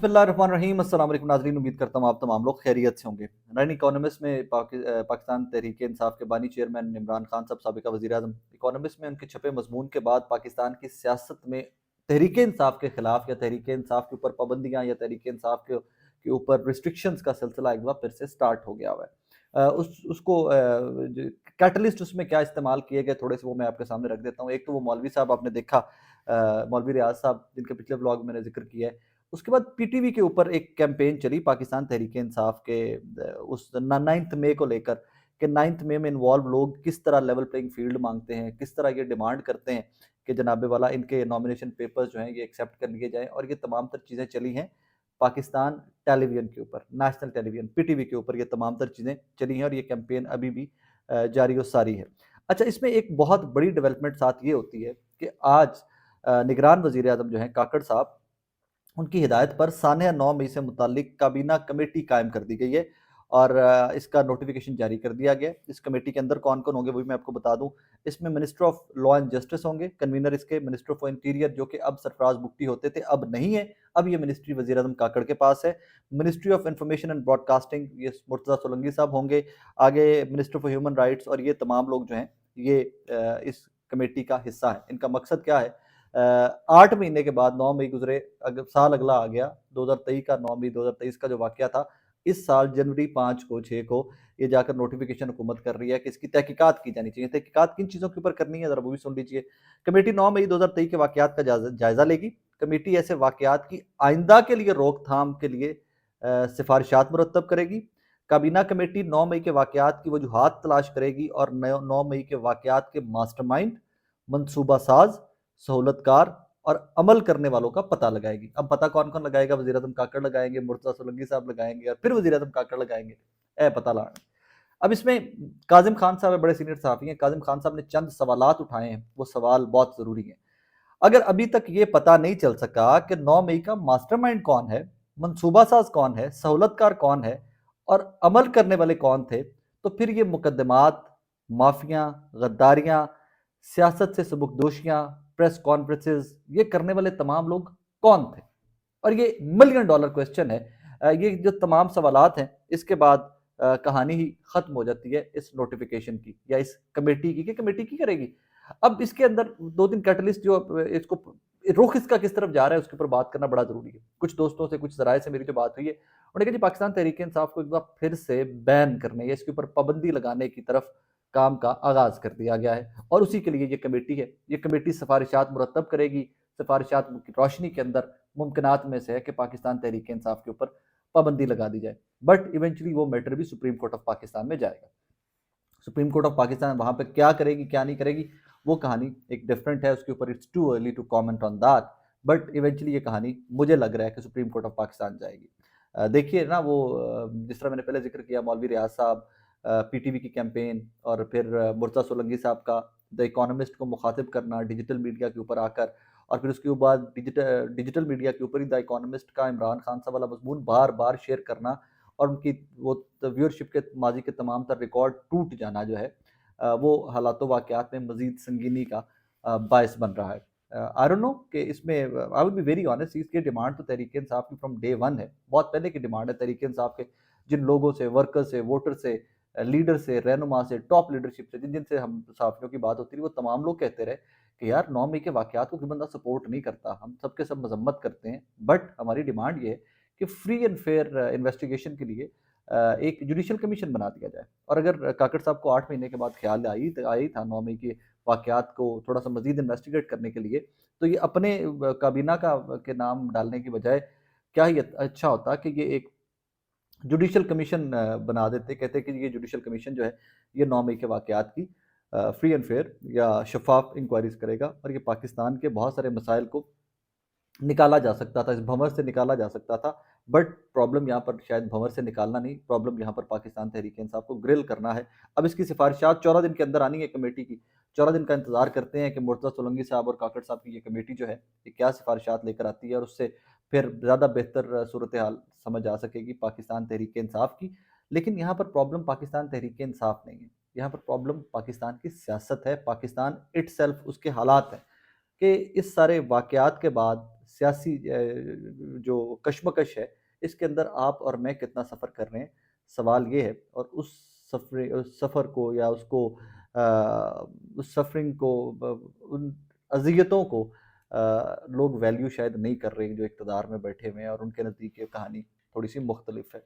बिस्मिल्लाहिर्रहमानिर्रहीम। अस्सलाम वालेकुम नाज़रीन, उम्मीद करता हूँ आप तमाम लोग खैरियत से होंगे। रन इकोनॉमिस्ट में पाकिस्तान तहरीक इंसाफ के बानी चेयरमैन इमरान खान साहब, साबिका वज़ीर आज़म, इकोनॉमिस्ट में उनके छपे मजमून के बाद पाकिस्तान की सियासत में तहरीक इंसाफ के खिलाफ या तहरीक इंसाफ के ऊपर पाबंदियाँ या तहरीक इंसाफ के ऊपर रिस्ट्रिक्शंस का सिलसिला एक बार फिर से स्टार्ट हो गया हुआ है। उसको कैटलिस्ट उसमें क्या इस्तेमाल किए गए, थोड़े से वो मैं आपके सामने रख देता हूँ। एक तो वो मौलवी साहब आपने देखा, मौलवी रियाज साहब, जिनके पिछले व्लॉग मैंने जिक्र किया है। उसके बाद पीटीवी के ऊपर एक कैंपेन चली पाकिस्तान तहरीक इंसाफ के उस 9 मई को लेकर कि 9 मई में इन्वॉल्व लोग किस तरह लेवल प्लेइंग फील्ड मांगते हैं, किस तरह ये डिमांड करते हैं कि जनाबे वाला इनके नॉमिनेशन पेपर्स जो हैं ये एक्सेप्ट कर लिए जाएं। और ये तमाम तर चीज़ें चली हैं पाकिस्तान टेलीविजन के ऊपर, नेशनल टेलीविजन पीटीवी के ऊपर, ये तमाम तर चीज़ें चली हैं और ये कैंपेन अभी भी जारी और सारी है। अच्छा, इसमें एक बहुत बड़ी डेवलपमेंट साथ ये होती है कि आज निगरान वज़ीर आज़म जो हैं काकड़ साहब, उनकी हिदायत पर सानिया 9 मई से मुतालिक काबीना कमेटी कायम कर दी गई है और इसका नोटिफिकेशन जारी कर दिया गया है। इस कमेटी के अंदर कौन कौन होंगे वो भी मैं आपको बता दूं। इसमें minister of law and justice होंगे, कन्वीनर इसके मिनिस्टर ऑफ इंटीरियर, जो कि अब सरफराज बुगटी होते थे, अब नहीं है, अब ये मिनिस्ट्री वज़ीर आज़म काकड़ के पास है। Ministry of information and broadcasting, ये मुर्तज़ा सोलंकी साहब होंगे। आगे मिनिस्टर फॉर ह्यूमन राइट्स, और ये तमाम लोग जो हैं ये इस कमेटी का हिस्सा है। इनका मकसद क्या है? 8 महीने के बाद 9 मई गुजरे, साल अगला आ गया 2023 का, 9 मई 2023 का जो वाकया था, इस साल जनवरी 5 को 6 को ये जाकर नोटिफिकेशन हुकूमत कर रही है कि इसकी तहकीकात की जानी चाहिए। तहकीकात किन चीज़ों के ऊपर करनी है, ज़रा वो भी सुन लीजिए। कमेटी 9 मई 2023 के वाकयात का जायजा लेगी। कमेटी ऐसे वाकयात की आइंदा के लिए रोकथाम के लिए सिफारिशात मुरतब करेगी। काबीना कमेटी 9 मई के वाकयात की वजूहात तलाश करेगी और 9 मई के वाकयात के मास्टरमाइंड, मनसूबा साज, सहूलतकार और अमल करने वालों का पता लगाएगी। अब पता कौन कौन लगाएगा? वज़ीर आज़म काकड़ लगाएंगे, मुर्तज़ा सोलंकी साहब लगाएंगे और फिर वज़ीर आज़म काकड़ लगाएंगे। पता लाना। अब इसमें काजिम खान साहब बड़े सीनियर सहाफ़ी हैं। काजिम खान साहब ने चंद सवालात उठाए हैं, वो सवाल बहुत ज़रूरी हैं। अगर अभी तक ये पता नहीं चल सका कि 9 मई का मास्टरमाइंड कौन है, मनसूबा साज कौन है, सहूलतकार कौन है और अमल करने वाले कौन थे, तो फिर ये मुकदमात, माफियाँ, गद्दारियाँ, सियासत से सबकदोशियाँ, प्रेस कॉन्फ्रेंसेस, ये करने वाले तमाम लोग कौन थे? और ये मिलियन डॉलर क्वेश्चन है। ये जो तमाम सवालात हैं, इसके बाद कहानी ही ख़त्म हो जाती है इस नोटिफिकेशन की या इस कमेटी की, कि कमेटी की करेगी। अब इसके अंदर 2-3 कैटलिस्ट जो इसको रुख इसका किस तरफ जा रहा है उसके ऊपर बात करना बड़ा ज़रूरी है। कुछ दोस्तों से, कुछ ज़राए से मेरी जो बात हुई है, उन्होंने कहा जी पाकिस्तान तहरीक इंसाफ को एक बार फिर से बैन करने या इसके ऊपर पाबंदी लगाने की तरफ काम का आगाज़ कर दिया गया है और उसी के लिए ये कमेटी है। ये कमेटी सिफारिशात मुरतब करेगी। सिफारिशात की रोशनी के अंदर मुमकिनात में से है कि पाकिस्तान तहरीक इंसाफ के ऊपर पाबंदी लगा दी जाए, बट इवेंचुअली वो मैटर भी सुप्रीम कोर्ट ऑफ पाकिस्तान में जाएगा। सुप्रीम कोर्ट ऑफ पाकिस्तान वहां पर क्या करेगी क्या नहीं करेगी वो कहानी एक डिफरेंट है, उसके ऊपर it's too early to comment on that. But eventually ये कहानी मुझे लग रहा है कि सुप्रीम कोर्ट ऑफ पाकिस्तान जाएगी। देखिए ना, वो जिस तरह मैंने पहले जिक्र किया, मौलवी रियाज साहब, पीटीवी की कैंपेन, और फिर मुर्तज़ा सोलंकी साहब का द इकोनॉमिस्ट को मुखातिब करना डिजिटल मीडिया के ऊपर आकर, और फिर उसके बाद डिजिटल मीडिया के ऊपर ही द इकोनॉमिस्ट का इमरान खान साहब वाला मजमून बार बार शेयर करना और उनकी वो व्यूअरशिप के माजी के तमाम तर रिकॉर्ड टूट जाना जो है, वो हालातों वाक़यात में मज़ीद संगीनी का बायस बन रहा है। आई डोंट नो कि इसमें I will be very honest, इसकी डिमांड तो तहरीक इंसाफ की फ्रॉम डे वन है, बहुत पहले की डिमांड है तहरीक इंसाफ के। जिन लोगों से, वर्कर से, वोटर से, लीडर से, रहनुमा से, टॉप लीडरशिप से, जिन जिनसे हम सहाफ़ियों की बात होती रही, वो तमाम लोग कहते रहे कि यार 9 मई के वाक़यात को कोई बंदा सपोर्ट नहीं करता, हम सब के सब मज़म्मत करते हैं, बट हमारी डिमांड ये है कि फ्री एंड फेयर इन्वेस्टिगेशन के लिए एक जुडिशियल कमीशन बना दिया जाए। और अगर काकड़ साहब को 8 महीने के बाद ख्याल आई था 9 मई के वाक़यात को थोड़ा-सा मज़ीद इन्वेस्टिगेट करने के लिए, तो ये अपने काबीना का के नाम डालने की बजाय क्या ही अच्छा होता कि ये एक जुडिशियल कमीशन बना देते। कहते कि ये जुडिशियल कमीशन जो है, ये 9 मई के वाक़यात की फ्री एंड फेयर या शफ़ाफ़ इंक्वायरीज़ करेगा और ये पाकिस्तान के बहुत सारे मसाइल को निकाला जा सकता था, इस भंवर से निकाला जा सकता था। बट प्रॉब्लम यहाँ पर शायद भंवर से निकालना नहीं, प्रॉब्लम यहाँ पर पाकिस्तान तहरीक इंसाफ को ग्रिल करना है। अब इसकी सिफारिशात 14 दिन के अंदर आनी है कमेटी की। 14 दिन का इंतजार करते हैं कि मुर्तज़ा सोलंकी साहब और काकड़ साहब की ये कमेटी जो है, ये क्या सिफारिशात लेकर आती है और उससे फिर ज़्यादा बेहतर सूरत हाल समझ आ सकेगी पाकिस्तान तहरीक इंसाफ की। लेकिन यहाँ पर प्रॉब्लम पाकिस्तान तहरीक इंसाफ नहीं है, यहाँ पर प्रॉब्लम पाकिस्तान की सियासत है, पाकिस्तान इटसेल्फ, उसके हालात हैं कि इस सारे वाक़यात के बाद सियासी जो कशमकश है, इसके अंदर आप और मैं कितना सफ़र कर रहे हैं, सवाल ये है। और उस सफ़र को या उस सफ़रिंग को उन अज़ियतों को लोग वैल्यू शायद नहीं कर रहे हैं जो इक़्तिदार में बैठे हुए हैं, और उनके नज़दीक ये कहानी थोड़ी-सी मुख्तलिफ है।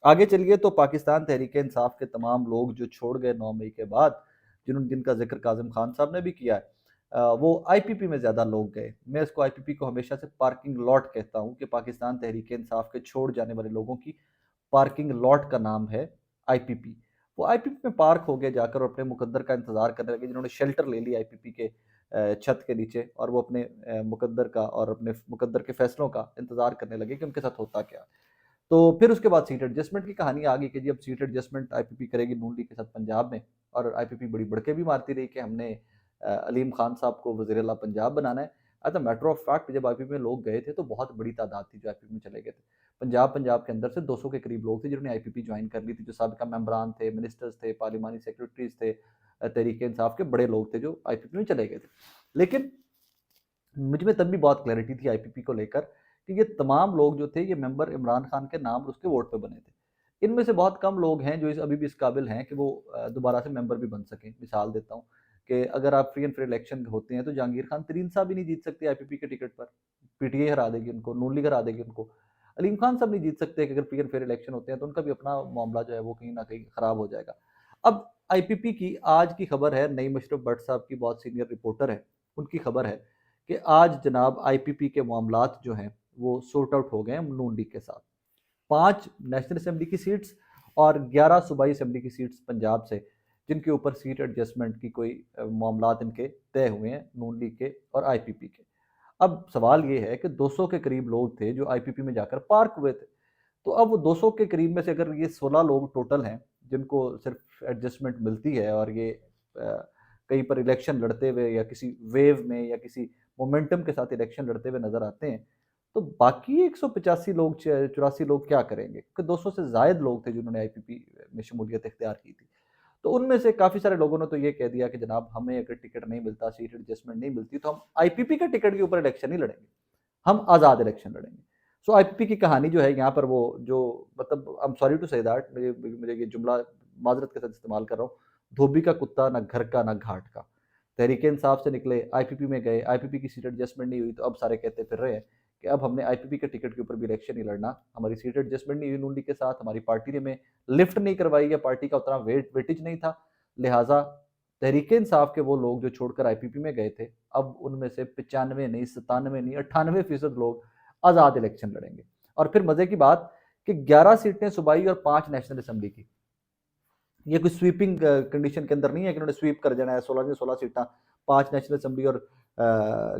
आगे चलिए तो पाकिस्तान तहरीक-ए-इंसाफ के तमाम लोग जो छोड़ गए 9 मई के बाद, जिनका ज़िक्र काज़िम खान साहब ने भी किया है, वो आईपीपी में ज़्यादा लोग गए। मैं इसको आईपीपी को हमेशा से पार्किंग लॉट कहता हूँ कि पाकिस्तान तहरीक-ए-इंसाफ के छोड़ जाने वाले लोगों की पार्किंग लॉट का नाम है आईपीपी। वो आईपीपी में पार्क हो गए जाकर और अपने मुकद्दर का इंतज़ार करने लगे, जिन्होंने शेल्टर ले लिया आईपीपी के छत के नीचे, और वो अपने मुकद्दर का और अपने मुकद्दर के फैसलों का इंतज़ार करने लगे कि उनके साथ होता क्या है। तो फिर उसके बाद सीट एडजस्टमेंट की कहानी आ गई कि जी अब सीट एडजस्टमेंट आईपीपी करेगी नून लीग के साथ पंजाब में, और आईपीपी बड़ी बड़के भी मारती रही कि हमने अलीम खान साहब को वज़ीर आला पंजाब बनाना है। As a matter of fact जब आईपीपी में लोग गए थे तो बहुत बड़ी तादाद थी जो आईपीपी में चले गए थे। पंजाब के अंदर से 200 के करीब लोग थे जिन्होंने आईपीपी ज्वाइन कर ली थी, जो साबिका मेंबरान थे, मिनिस्टर्स थे, पार्लिमानी सेक्रेटरीज़ थे, तहरीक-ए-इंसाफ के बड़े लोग थे जो आईपीपी में चले गए थे। लेकिन मुझ में तब भी बहुत क्लैरिटी थी आईपीपी को लेकर कि ये तमाम लोग जो थे ये मेंबर इमरान खान के नाम और उसके वोट पे बने थे। इनमें से बहुत कम लोग हैं जो अभी भी इस काबिल हैं कि वो दोबारा से मेंबर भी बन सकें। मिसाल देता हूँ कि अगर आप फ्री एंड फेयर इलेक्शन होते हैं तो जहांगीर खान तरीन साहब भी नहीं जीत सकते आईपीपी के टिकट पर। पीटीआई हरा देगी उनको, नून लीग हरा देगी उनको। अलीम खान साहब नहीं जीत सकते कि अगर फ्री एंड फेयर इलेक्शन होते हैं तो उनका भी अपना मामला जो है वो कहीं ना कहीं खराब हो जाएगा। अब आईपीपी की आज की खबर है, नई मुशर्रफ भट्ट साहब की बहुत सीनियर रिपोर्टर है, उनकी खबर है कि आज जनाब आईपीपी के मामलात जो हैं वो सॉर्ट आउट हो गए हैं नून लीग के साथ। 5 नेशनल असेंबली की सीट्स और 11 सूबाई असेंबली की सीट्स पंजाब से, जिनके ऊपर सीट एडजस्टमेंट की कोई मामलात इनके तय हुए हैं नून लीग के और आईपीपी के। अब सवाल ये है कि 200 के करीब लोग थे जो आईपीपी में जाकर पार्क हुए थे। तो अब वो 200 के करीब में से अगर ये 16 लोग टोटल हैं जिनको सिर्फ एडजस्टमेंट मिलती है, और ये कहीं पर इलेक्शन लड़ते हुए या किसी वेव में या किसी मोमेंटम के साथ इलेक्शन लड़ते हुए नजर आते हैं, तो बाकी 185 लोग 84 लोग क्या करेंगे? क्योंकि 200 से जायद लोग थे जिन्होंने आईपीपी में शमूलियत इख्तियार की थी। तो उनमें से काफ़ी सारे लोगों ने तो ये कह दिया कि जनाब हमें अगर टिकट नहीं मिलता, सीट एडजस्टमेंट नहीं मिलती, तो हम आईपीपी के टिकट के ऊपर इलेक्शन नहीं लड़ेंगे, हम आज़ाद इलेक्शन लड़ेंगे। सो आईपीपी की कहानी जो है यहाँ पर वो जो मतलब I am sorry to say that, मुझे मुझे ये जुमला माज़रत के साथ इस्तेमाल कर रहा हूँ, धोबी का कुत्ता ना घर का ना घाट का। तहरीक इंसाफ से निकले, आईपीपी में गए, आईपीपी की सीट एडजस्टमेंट नहीं हुई, तो अब सारे कहते फिर रहे हैं कि अब हमने आईपीपी के टिकट के ऊपर भी इलेक्शन नहीं लड़ना, हमारी सीट एडजस्टमेंट नहीं हुई नून लीग के साथ, हमारी पार्टी ने हमें लिफ्ट नहीं करवाई या पार्टी का उतना वेटेज नहीं था, लिहाजा तहरीक इंसाफ के वो लोग जो छोड़कर आईपीपी में गए थे, अब उनमें से 95 नहीं, 97 नहीं, 98% लोग आज़ाद इलेक्शन लड़ेंगे। और फिर मजे की बात कि 11 सीटें सूबाई और 5 नेशनल असेंबली की। ये कोई स्वीपिंग कंडीशन के अंदर नहीं है कि उन्होंने स्वीप कर जाना है, 16 की 16 सीटें, 5 नेशनल असेंबली और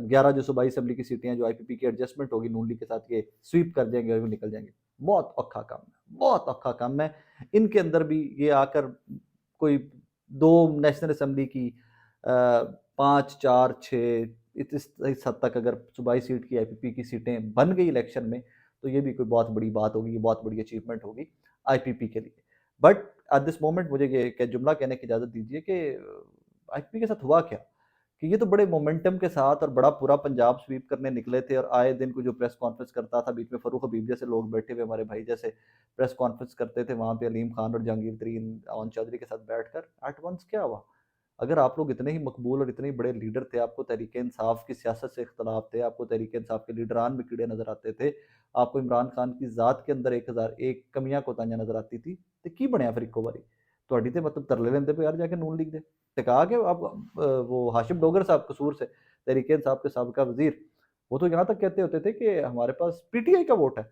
11 जो सूबाई असेंबली की सीटें हैं जो आईपीपी की एडजस्टमेंट होगी नून लीग के साथ, ये स्वीप कर जाएंगे और निकल जाएंगे। बहुत औखा काम है, बहुत औखा काम है। इनके अंदर भी ये आकर कोई 2 नेशनल असेंबली की 5, 4, 6 इस हद तक अगर सूबाई सीट की आईपीपी की सीटें बन गई इलेक्शन में, तो ये भी कोई बहुत बड़ी बात होगी, ये बहुत बड़ी अचीवमेंट होगी आईपीपी के लिए। बट एट दिस मोमेंट मुझे ये जुमला कहने की इजाज़त दीजिए कि आईपीपी के साथ हुआ क्या? कि ये तो बड़े मोमेंटम के साथ और बड़ा पूरा पंजाब स्वीप करने निकले थे, और आए दिन को जो प्रेस कॉन्फ्रेंस करता था, बीच में फ़ारूक हबीब जैसे लोग बैठे हुए हमारे भाई जैसे प्रेस कॉन्फ्रेंस करते थे, वहाँ पे अलीम खान और जहांगीर तरीन, अवन चौधरी के साथ बैठकर एट वंस क्या हुआ? अगर आप लोग इतने ही मकबूल और इतने बड़े लीडर थे, आपको तहरीक-ए-इंसाफ की सियासत से इख्तलाफ थे, आपको तहरीक-ए-इंसाफ के लीडरान में कीड़े नज़र आते थे, आपको इमरान खान की ज़ात के अंदर 1001 कमियां कोताहियां नज़र आती थी, तो की बनया फिर इक्को बारी? ਤੁਹਾਡੀ ਤੇ मतलब तरले लेंदे पे यार जाके नून लीग दे टिका के। अब वो हाशिम डोगर साहब कसूर से, तहरीक इंसाफ के साबिका वजीर, वो तो यहाँ तक कहते होते थे कि हमारे पास पीटीआई का वोट है।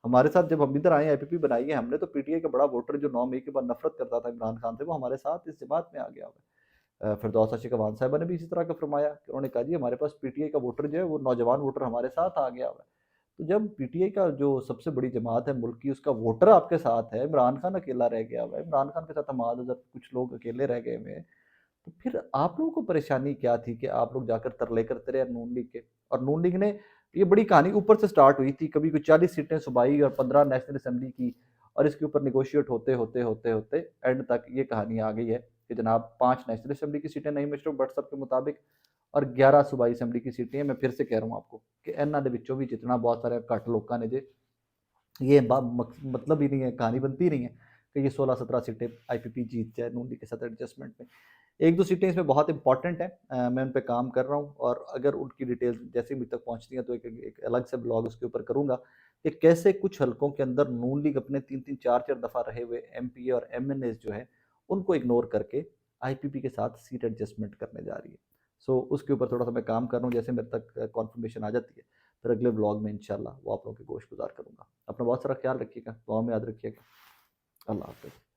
हमारे साथ जब हम इधर आए, आईपीपी बनाई है हमने, तो पीटीआई का बड़ा वोटर जो 9 मई के बाद नफरत करता था इमरान खान से, वो हमारे साथ इस जमात में आ गया हुआ है। फिरदौस आशिक अवान साहिबा ने भी इसी तरह का फरमाया कि उन्होंने कहा जी हमारे पास पीटीआई का वोटर जो है वो नौजवान वोटर हमारे साथ आ गया हुआ है। तो जब पीटीआई का जो सबसे बड़ी जमात है मुल्क की, उसका वोटर आपके साथ है, इमरान खान अकेला रह गया हुआ है, इमरान खान के साथ हमाद अगर कुछ लोग अकेले रह गए हुए हैं, तो फिर आप लोगों को परेशानी क्या थी कि आप लोग जाकर तरले करते रहे नून लीग के? और नून लीग ने, ये बड़ी कहानी ऊपर से स्टार्ट हुई थी, कभी कोई 40 सीटें सूबाई और 15 नेशनल असेंबली की, और इसके ऊपर निगोशिएट होते होते होते होते एंड तक ये कहानी आ गई है कि जनाब 5 नेशनल असेंबली की सीटें नईम अशरफ भट्ट साहब के मुताबिक और 11 सूबाई असैंबली की सीटें हैं। मैं फिर से कह रहा हूँ आपको कि इन्हां दे विचों भी जितना बहुत सारे घट लोगों ने जे ये मतलब ही नहीं है, कहानी बनती ही नहीं है कि ये 16-17 सीटें आईपीपी जीत जाए नून लीग के साथ एडजस्टमेंट में। एक दो सीटें इसमें बहुत इंपॉर्टेंट हैं, मैं उन पे काम कर रहा हूँ और अगर उनकी डिटेल्स जैसे मुझ तक पहुँचती हैं तो एक अलग से ब्लॉग उसके ऊपर करूँगा कि कैसे कुछ हलकों के अंदर नून लीग अपने 3-3 4-4 दफ़ा रहे हुए एमपी और एमएनएस जो है उनको इग्नोर करके आईपीपी के साथ सीट एडजस्टमेंट करने जा रही है। सो उसके ऊपर थोड़ा सा मैं काम कर रहा हूँ, जैसे मेरे तक कॉन्फर्मेशन आ जाती है फिर अगले ब्लॉग में इंशाल्लाह वो आप लोगों की गोश गुजार करूँगा। अपना बहुत सारा ख्याल रखिएगा, दुआ में याद रखिएगा। अल्लाह हाफ़िज़।